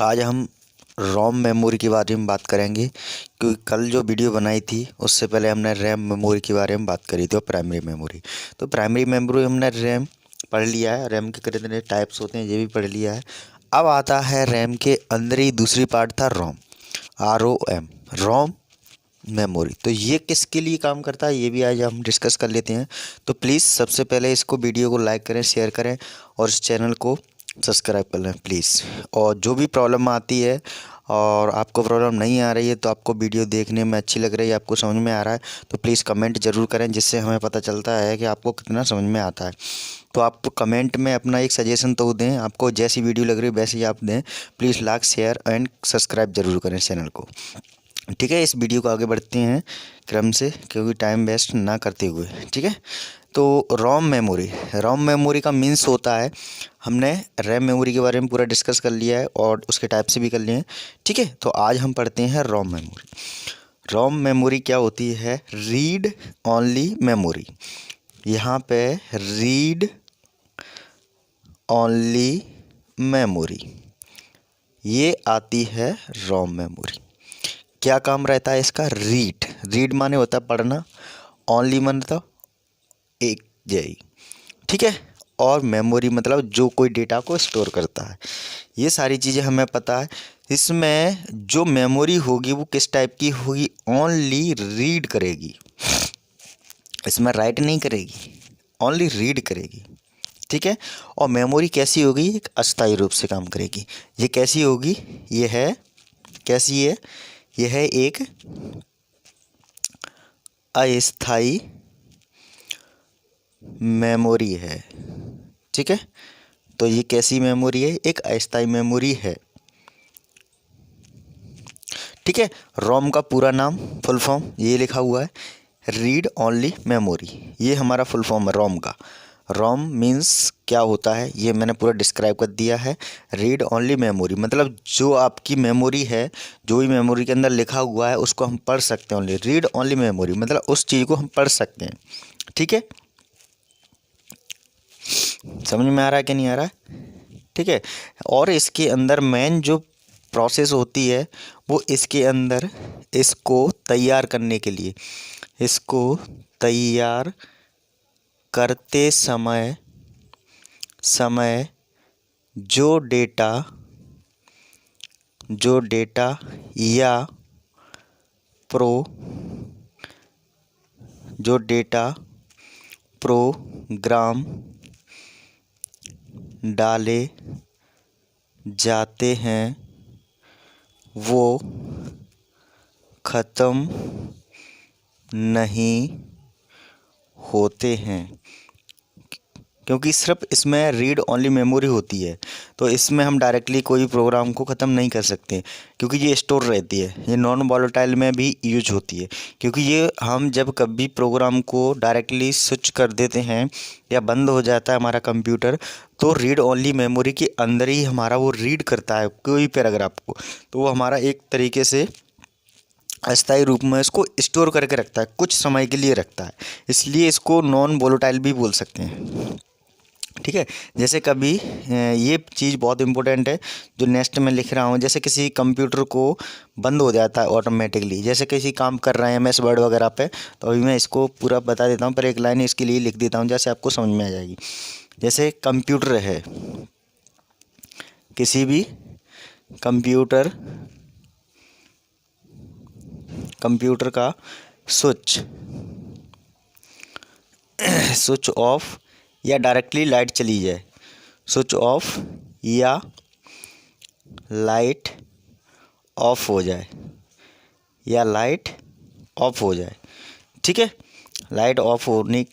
आज हम रोम मेमोरी के बारे में बात करेंगे, क्योंकि कल जो वीडियो बनाई थी उससे पहले हमने रैम मेमोरी के बारे में बात करी थी और प्राइमरी मेमोरी। तो प्राइमरी मेमोरी हमने रैम पढ़ लिया है, रैम के कितने टाइप्स होते हैं ये भी पढ़ लिया है। अब आता है रैम के अंदर ही दूसरी पार्ट था रोम, ROM, रोम मेमोरी। तो ये किसके लिए काम करता है ये भी आज हम डिस्कस कर लेते हैं। तो प्लीज़ सबसे पहले इसको वीडियो को लाइक करें, शेयर करें और इस चैनल को सब्सक्राइब कर लें प्लीज़। और जो भी प्रॉब्लम आती है और आपको प्रॉब्लम नहीं आ रही है, तो आपको वीडियो देखने में अच्छी लग रही है, आपको समझ में आ रहा है, तो प्लीज़ कमेंट ज़रूर करें, जिससे हमें पता चलता है कि आपको कितना समझ में आता है। तो आप कमेंट में अपना एक सजेशन तो दें, आपको जैसी वीडियो लग रही है वैसे ही आप दें। Please like, share and subscribe ज़रूर करें चैनल को। ठीक है, इस वीडियो को आगे बढ़ते हैं क्रम से, क्योंकि टाइम वेस्ट ना करते हुए। ठीक है, तो रोम मेमोरी का मीन्स होता है, हमने रैम मेमोरी के बारे में पूरा डिस्कस कर लिया है और उसके टाइप से भी कर लिए हैं। ठीक है, तो आज हम पढ़ते हैं रोम मेमोरी। रोम मेमोरी क्या होती है? Read only memory. यहाँ पे रीड ओनली मेमोरी ये आती है रोम मेमोरी। क्या काम रहता है इसका? रीड माने होता है पढ़ना, ओनली मतलब एक जय। ठीक है, और मेमोरी मतलब जो कोई डेटा को स्टोर करता है। ये सारी चीज़ें हमें पता है। इसमें जो मेमोरी होगी वो किस टाइप की होगी? ओनली रीड करेगी, इसमें राइट नहीं करेगी, ओनली रीड करेगी। ठीक है, और मेमोरी कैसी होगी? एक अस्थायी रूप से काम करेगी। ये कैसी होगी? ये है कैसी है? यह है एक अस्थायी मेमोरी है। ठीक है, तो ये कैसी मेमोरी है? एक अस्थायी मेमोरी है। ठीक है, रोम का पूरा नाम, फुल फॉर्म ये लिखा हुआ है, रीड ओनली मेमोरी। ये हमारा फुल फॉर्म है रोम का। रोम मीन्स क्या होता है ये मैंने पूरा डिस्क्राइब कर दिया है। रीड ओनली मेमोरी मतलब जो आपकी मेमोरी है, जो भी मेमोरी के अंदर लिखा हुआ है उसको हम पढ़ सकते हैं। ओनली रीड ओनली मेमोरी मतलब उस चीज़ को हम पढ़ सकते हैं। ठीक है, समझ में आ रहा है कि नहीं आ रहा है? ठीक है, और इसके अंदर मेन जो प्रोसेस होती है वो इसके अंदर, इसको तैयार करने के लिए, इसको तैयार करते समय जो डेटा या प्रोग्राम डाले जाते हैं वो ख़त्म नहीं होते हैं, क्योंकि सिर्फ इसमें रीड ओनली मेमोरी होती है। तो इसमें हम डायरेक्टली कोई प्रोग्राम को ख़त्म नहीं कर सकते, क्योंकि ये स्टोर रहती है। ये नॉन वॉलेटाइल में भी यूज होती है, क्योंकि ये हम जब कभी प्रोग्राम को डायरेक्टली स्विच कर देते हैं या बंद हो जाता है हमारा कंप्यूटर, तो रीड ओनली मेमोरी के अंदर ही हमारा वो रीड करता है कोई पैराग्राफ को। तो वो हमारा एक तरीके से अस्थायी रूप में इसको स्टोर करके रखता है, कुछ समय के लिए रखता है, इसलिए इसको नॉन वोलेटाइल भी बोल सकते हैं। ठीक है, जैसे कभी ये चीज़ बहुत इंपॉर्टेंट है जो नेक्स्ट में लिख रहा हूँ। जैसे किसी कंप्यूटर को बंद हो जाता है ऑटोमेटिकली, जैसे किसी काम कर रहे हैं MS वर्ड वगैरह पे, तो अभी मैं इसको पूरा बता देता हूँ, पर एक लाइन इसके लिए लिख देता हूँ जैसे आपको समझ में आ जाएगी। जैसे कंप्यूटर है, किसी भी कंप्यूटर का स्विच ऑफ या डायरेक्टली लाइट चली जाए, स्विच ऑफ या लाइट ऑफ हो जाए, या लाइट ऑफ हो जाए। ठीक है, लाइट ऑफ होने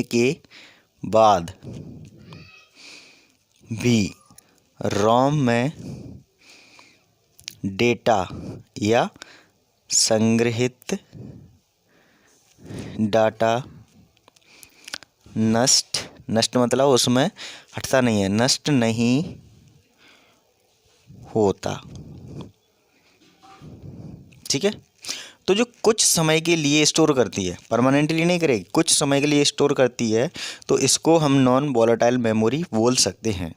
के बाद भी रोम में डेटा या संग्रहित डाटा नष्ट मतलब उसमें हटता नहीं है, नष्ट नहीं होता। ठीक है, तो जो कुछ समय के लिए स्टोर करती है, परमानेंटली नहीं करेगी, कुछ समय के लिए स्टोर करती है, तो इसको हम नॉन वॉलेटाइल मेमोरी बोल सकते हैं।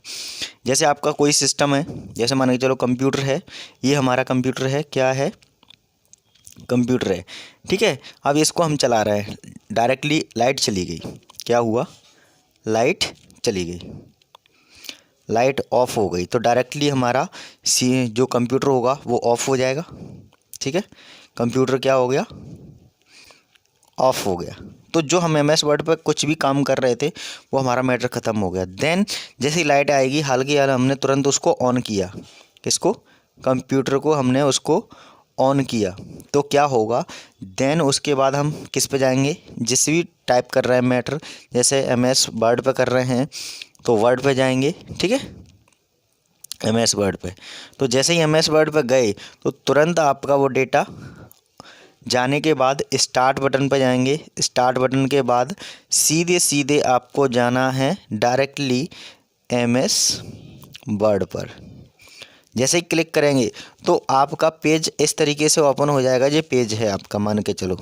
जैसे आपका कोई सिस्टम है, जैसे मान के चलो कंप्यूटर है, ये हमारा कंप्यूटर है, क्या है, कंप्यूटर है, ठीक है। अब इसको हम चला रहे हैं, डायरेक्टली लाइट चली गई, क्या हुआ, लाइट चली गई, लाइट ऑफ हो गई, तो डायरेक्टली हमारा जो कंप्यूटर होगा वो ऑफ हो जाएगा, ठीक है। कंप्यूटर क्या हो गया, ऑफ हो गया। तो जो हम एम एस वर्ड पर कुछ भी काम कर रहे थे वो हमारा मैटर ख़त्म हो गया। देन जैसे ही लाइट आएगी, हाल की हाल हमने तुरंत उसको ऑन किया, किसको, कंप्यूटर को हमने उसको ऑन किया, तो क्या होगा, देन उसके बाद हम किस पे जाएंगे, जिस भी टाइप कर रहे हैं मैटर, जैसे एम एस वर्ड पे कर रहे हैं तो वर्ड पे जाएंगे, ठीक है, एम एस वर्ड पे। तो जैसे ही एम एस वर्ड पे गए तो तुरंत आपका वो डेटा जाने के बाद स्टार्ट बटन पर जाएंगे, स्टार्ट बटन के बाद सीधे सीधे आपको जाना है डायरेक्टली एम एस वर्ड पर। जैसे ही क्लिक करेंगे तो आपका पेज इस तरीके से ओपन हो जाएगा, ये पेज है आपका, मान के चलो,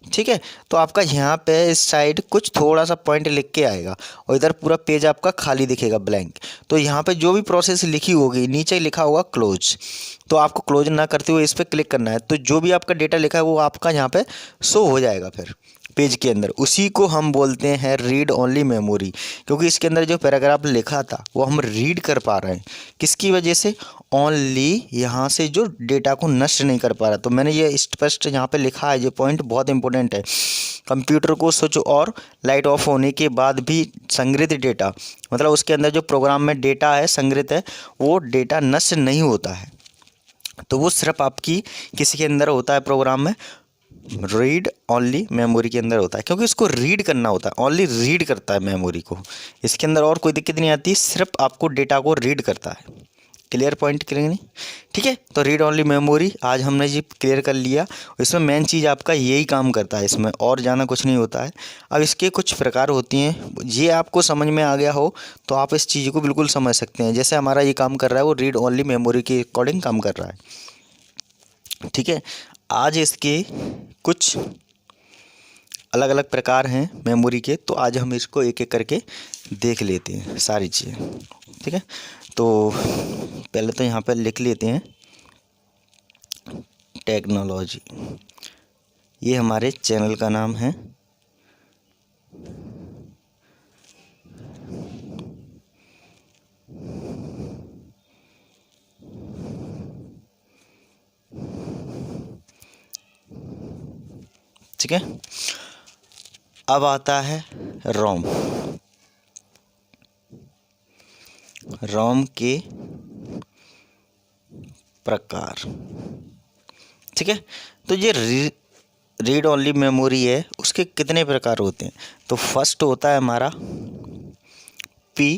ठीक है। तो आपका यहाँ पे इस साइड कुछ थोड़ा सा पॉइंट लिख के आएगा और इधर पूरा पेज आपका खाली दिखेगा, ब्लैंक। तो यहाँ पे जो भी प्रोसेस लिखी होगी नीचे लिखा होगा क्लोज, तो आपको क्लोज ना करते हुए इस पर क्लिक करना है, तो जो भी आपका डेटा लिखा है वो आपका यहाँ पे शो हो जाएगा फिर पेज के अंदर। उसी को हम बोलते हैं रीड ओनली मेमोरी, क्योंकि इसके अंदर जो पैराग्राफ लिखा था वो हम रीड कर पा रहे हैं, किसकी वजह से, ओनली यहाँ से जो डेटा को नष्ट नहीं कर पा रहा। तो मैंने ये स्पष्ट यहाँ पे लिखा है, ये पॉइंट बहुत इंपॉर्टेंट है। कंप्यूटर को स्विच और लाइट ऑफ होने के बाद भी संग्रहित डेटा, मतलब उसके अंदर जो प्रोग्राम में डेटा है संग्रहित है, वो डेटा नष्ट नहीं होता है। तो वो सिर्फ आपकी किसी के अंदर होता है, प्रोग्राम में रीड ओनली मेमोरी के अंदर होता है, क्योंकि इसको रीड करना होता है, ओनली रीड करता है मेमोरी को। इसके अंदर और कोई दिक्कत नहीं आती, सिर्फ आपको डेटा को रीड करता है। क्लियर पॉइंट, क्लियर नहीं, ठीक है। तो रीड ओनली मेमोरी आज हमने जी क्लियर कर लिया। इसमें मेन चीज़ आपका यही काम करता है, इसमें और ज़्यादा कुछ नहीं होता है। अब इसके कुछ प्रकार होती हैं, ये आपको समझ में आ गया हो तो आप इस चीज़ को बिल्कुल समझ सकते हैं। जैसे हमारा ये काम कर रहा है वो रीड ओनली मेमोरी के अकॉर्डिंग काम कर रहा है, ठीक है। आज इसके कुछ अलग अलग प्रकार हैं मेमोरी के, तो आज हम इसको एक एक करके देख लेते हैं सारी चीज़ें, ठीक है। तो पहले तो यहाँ पर लिख लेते हैं टेक्नोलॉजी, ये हमारे चैनल का नाम है। ठीक है, अब आता है रोम। रोम के प्रकार, ठीक है। तो ये रीड ओनली मेमोरी है, उसके कितने प्रकार होते हैं। तो फर्स्ट होता है हमारा पी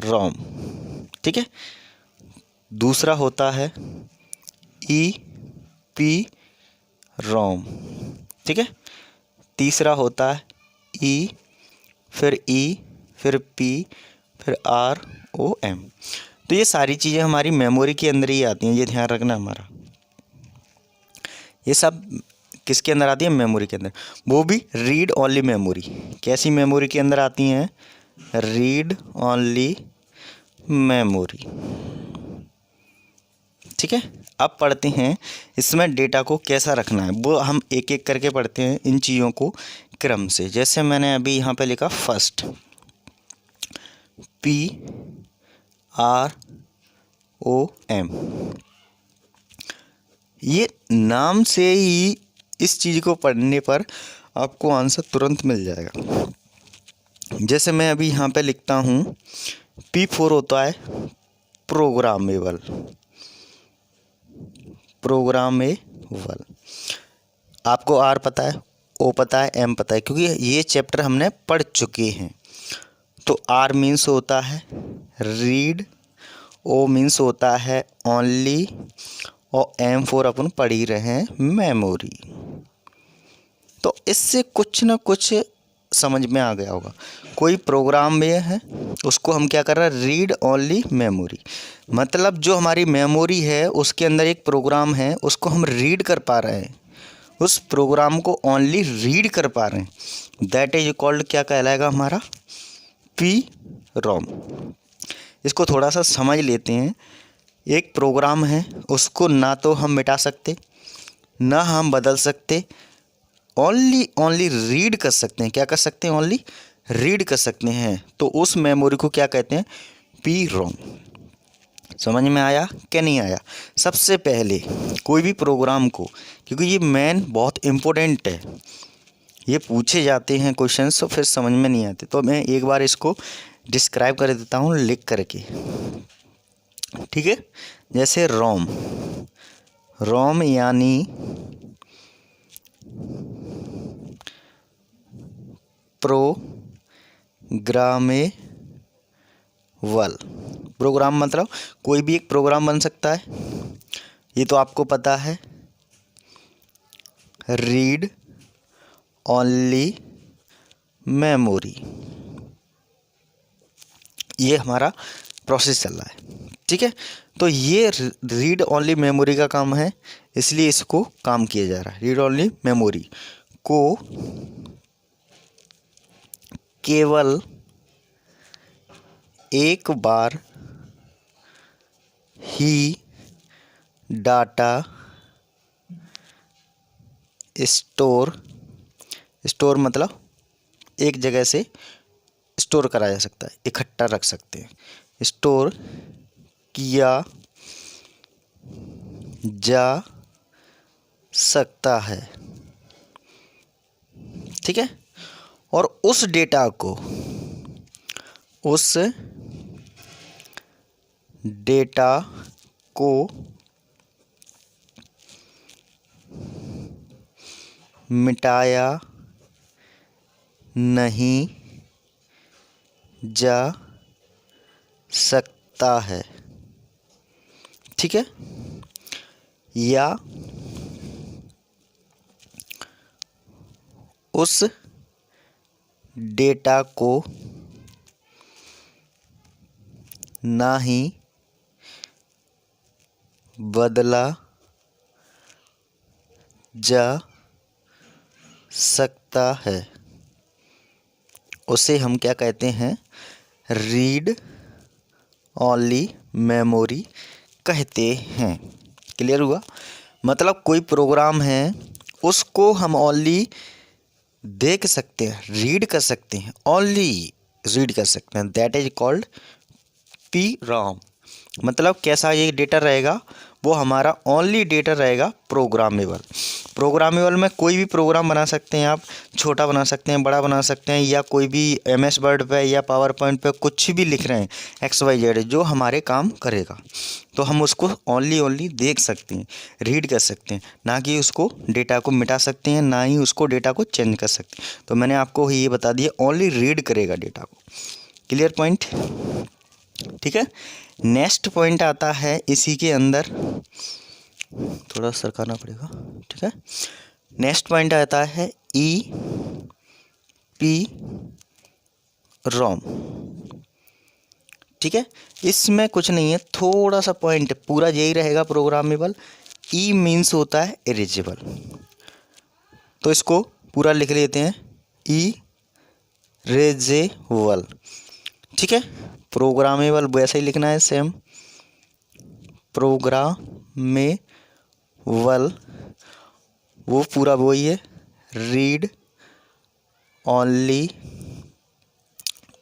रोम, ठीक है। दूसरा होता है ई पी रोम, ठीक है। तीसरा होता है ई, फिर पी, फिर आर ओ एम। तो ये सारी चीज़ें हमारी मेमोरी के अंदर ही आती हैं, ये ध्यान रखना हमारा। ये सब किसके अंदर आती है, मेमोरी के अंदर, वो भी रीड ओनली मेमोरी। कैसी मेमोरी के अंदर आती हैं, रीड ओनली मेमोरी, ठीक है। अब पढ़ते हैं इसमें डेटा को कैसा रखना है, वो हम एक एक करके पढ़ते हैं इन चीज़ों को क्रम से। जैसे मैंने अभी यहाँ पे लिखा first P R O M, ये नाम से ही इस चीज़ को पढ़ने पर आपको आंसर तुरंत मिल जाएगा। जैसे मैं अभी यहाँ पे लिखता हूँ P4 होता है प्रोग्रामेबल, प्रोग्रामेबल। आपको आर पता है, ओ पता है, एम पता है, क्योंकि ये चैप्टर हमने पढ़ चुके हैं। तो आर मीन्स होता है रीड, ओ मीन्स होता है ओनली, और एम फोर अपन पढ़ ही रहे हैं मेमोरी। तो इससे कुछ ना कुछ समझ में आ गया होगा। कोई प्रोग्राम में है उसको हम क्या कर रहे हैं, रीड ओनली मेमोरी, मतलब जो हमारी मेमोरी है उसके अंदर एक प्रोग्राम है, उसको हम रीड कर पा रहे हैं, उस प्रोग्राम को ओनली रीड कर पा रहे हैं, दैट इज कॉल्ड, क्या कहलाएगा हमारा, पी रोम। इसको थोड़ा सा समझ लेते हैं। एक प्रोग्राम है, उसको ना तो हम मिटा सकते ना हम बदल सकते, ओनली रीड कर सकते हैं। क्या कर सकते हैं, ओनली रीड कर सकते हैं। तो उस मेमोरी को क्या कहते हैं, पी रोम। समझ में आया क्या नहीं आया। सबसे पहले कोई भी प्रोग्राम को, क्योंकि ये मेन बहुत इम्पोर्टेंट है, ये पूछे जाते हैं क्वेश्चंस तो फिर समझ में नहीं आते, तो मैं एक बार इसको डिस्क्राइब कर देता हूँ लिख करके, ठीक है। जैसे रोम, रोम यानी प्रोग्रामेबल। प्रोग्राम मतलब कोई भी एक प्रोग्राम बन सकता है, ये तो आपको पता है। रीड ओनली मेमोरी, ये हमारा प्रोसेस चल रहा है, ठीक है। तो ये रीड ओनली मेमोरी का काम है, इसलिए इसको काम किया जा रहा है। रीड ओनली मेमोरी को केवल एक बार ही डाटा स्टोर मतलब एक जगह से स्टोर करा जा सकता है, इकट्ठा रख सकते हैं, स्टोर किया जा सकता है, ठीक है। और उस डेटा को मिटाया नहीं जा सकता है, ठीक है। या उस डेटा को ना ही बदला जा सकता है, उसे हम क्या कहते हैं, रीड ओनली मेमोरी कहते हैं। क्लियर हुआ। मतलब कोई प्रोग्राम है उसको हम ओनली देख सकते हैं, रीड कर सकते हैं, ओनली रीड कर सकते हैं, that is called P ROM. मतलब कैसा ये डेटा रहेगा, वो हमारा ओनली डेटा रहेगा प्रोग्रामेबल। प्रोग्रामेबल में कोई भी प्रोग्राम बना सकते हैं आप, छोटा बना सकते हैं, बड़ा बना सकते हैं, या कोई भी MS वर्ड पे या पावर पॉइंट पे कुछ भी लिख रहे हैं XYZ जो हमारे काम करेगा, तो हम उसको ओनली देख सकते हैं, रीड कर सकते हैं, ना कि उसको डेटा को मिटा सकते हैं, ना ही उसको डेटा को चेंज कर सकते हैं। तो मैंने आपको ये बता दिया, ओनली रीड करेगा डेटा को। क्लियर पॉइंट, ठीक है। नेक्स्ट पॉइंट आता है इसी के अंदर, थोड़ा सरकाना पड़ेगा, ठीक है। नेक्स्ट पॉइंट आता है EPROM, ठीक है। इसमें कुछ नहीं है, थोड़ा सा पॉइंट, पूरा यही रहेगा प्रोग्रामेबल। ई मीन्स होता है इरेजेबल, तो इसको पूरा लिख लेते हैं, इरेजेबल, ठीक है। प्रोग्रामेबल वैसे ही लिखना है सेम, प्रोग्रामेबल वो पूरा वही है, रीड ओनली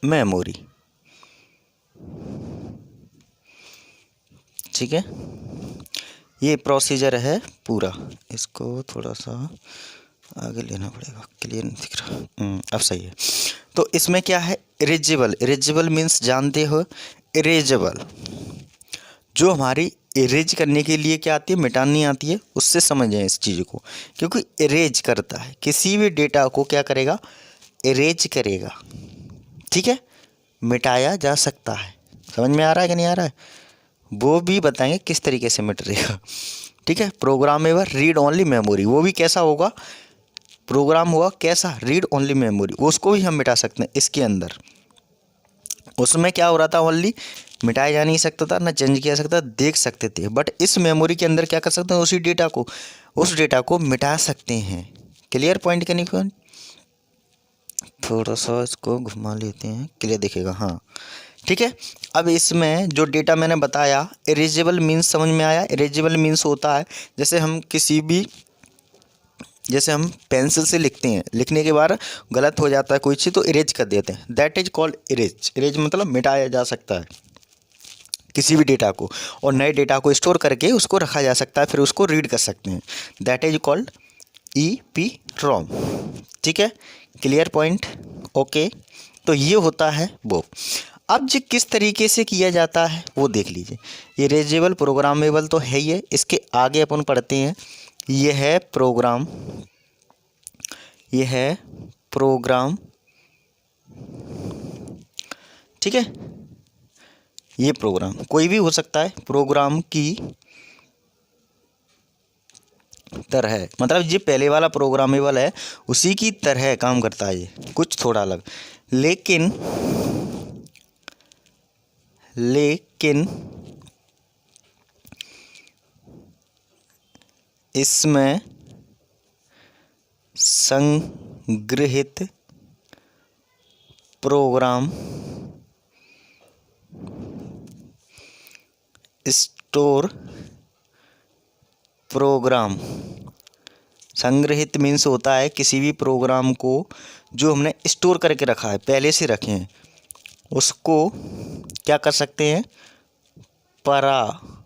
मेमोरी, ठीक है। ये प्रोसीजर है पूरा, इसको थोड़ा सा आगे लेना पड़ेगा, क्लियर नहीं दिख रहा, अब सही है। तो इसमें क्या है, इरेजेबल। इरेजेबल मीन्स जानते हो, इरेजेबल जो हमारी इरेज करने के लिए क्या आती है, मिटानी आती है, उससे समझ जाए इस चीज़ को, क्योंकि इरेज करता है किसी भी डेटा को, क्या करेगा, इरेज करेगा, ठीक है, मिटाया जा सकता है। समझ में आ रहा है कि नहीं आ रहा है, वो भी बताएंगे किस तरीके से मिट रहेगा, ठीक है। प्रोग्रामेबल रीड ओनली मेमोरी, वो भी कैसा होगा, प्रोग्राम हुआ कैसा, रीड ओनली मेमोरी, उसको भी हम मिटा सकते हैं इसके अंदर। उसमें क्या हो रहा था, ओनली मिटाया जा नहीं सकता था, ना चेंज किया सकता, देख सकते थे। बट इस मेमोरी के अंदर क्या कर सकते हैं, उस डेटा को मिटा सकते हैं। क्लियर पॉइंट के नहीं, थोड़ा सा इसको घुमा लेते हैं, क्लियर दिखेगा, हाँ ठीक है। अब इसमें जो डेटा मैंने बताया, इरेजेबल मीन्स समझ में आया। इरेजेबल मीन्स होता है जैसे हम पेंसिल से लिखते हैं, लिखने के बाद गलत हो जाता है कोई चीज़ तो इरेज कर देते हैं, that is called erase. Erase मतलब मिटाया जा सकता है किसी भी डेटा को, और नए डेटा को स्टोर करके उसको रखा जा सकता है, फिर उसको रीड कर सकते हैं, दैट इज कॉल्ड EEPROM। ठीक है, क्लियर पॉइंट, ओके। तो ये होता है वो। अब जो किस तरीके से किया जाता है वो देख लीजिए। इरेजेबल प्रोग्रामेबल तो है ही है, इसके आगे अपन पढ़ते हैं। ये है प्रोग्राम, ठीक है। ये प्रोग्राम कोई भी हो सकता है, प्रोग्राम की तरह है, मतलब ये पहले वाला प्रोग्रामेबल है, उसी की तरह काम करता है, ये कुछ थोड़ा अलग, लेकिन इसमें संग्रहित प्रोग्राम स्टोर प्रोग्राम, संग्रहित मीन्स होता है किसी भी प्रोग्राम को जो हमने स्टोर करके रखा है, पहले से रखे हैं, उसको क्या कर सकते हैं, परावैगनी,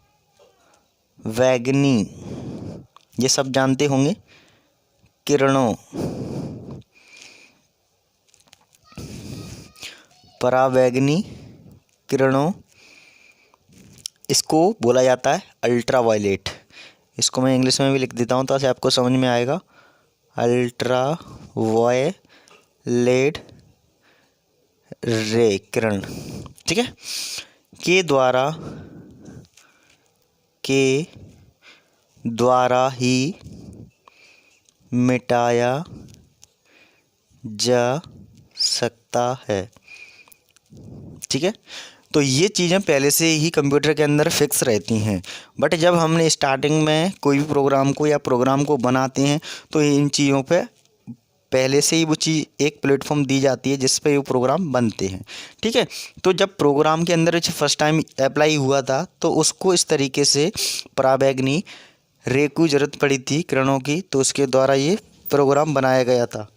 ये सब जानते होंगे, किरणों, परावैगनी किरणों, इसको बोला जाता है अल्ट्रावायलेट। इसको मैं इंग्लिश में भी लिख देता हूँ ताकि आपको समझ में आएगा, अल्ट्रावायलेट रे, किरण, ठीक है, के द्वारा ही मिटाया जा सकता है। ठीक है, तो ये चीज़ें पहले से ही कंप्यूटर के अंदर फिक्स रहती हैं, बट जब हमने स्टार्टिंग में कोई भी प्रोग्राम को बनाते हैं तो इन चीज़ों पे पहले से ही वो चीज़ एक प्लेटफॉर्म दी जाती है जिस पे वो प्रोग्राम बनते हैं। ठीक है, तो जब प्रोग्राम के अंदर फर्स्ट टाइम अप्लाई हुआ था तो उसको इस तरीके से परावैगनी रे की ज़रूरत पड़ी थी, किरणों की, तो उसके द्वारा ये प्रोग्राम बनाया गया था।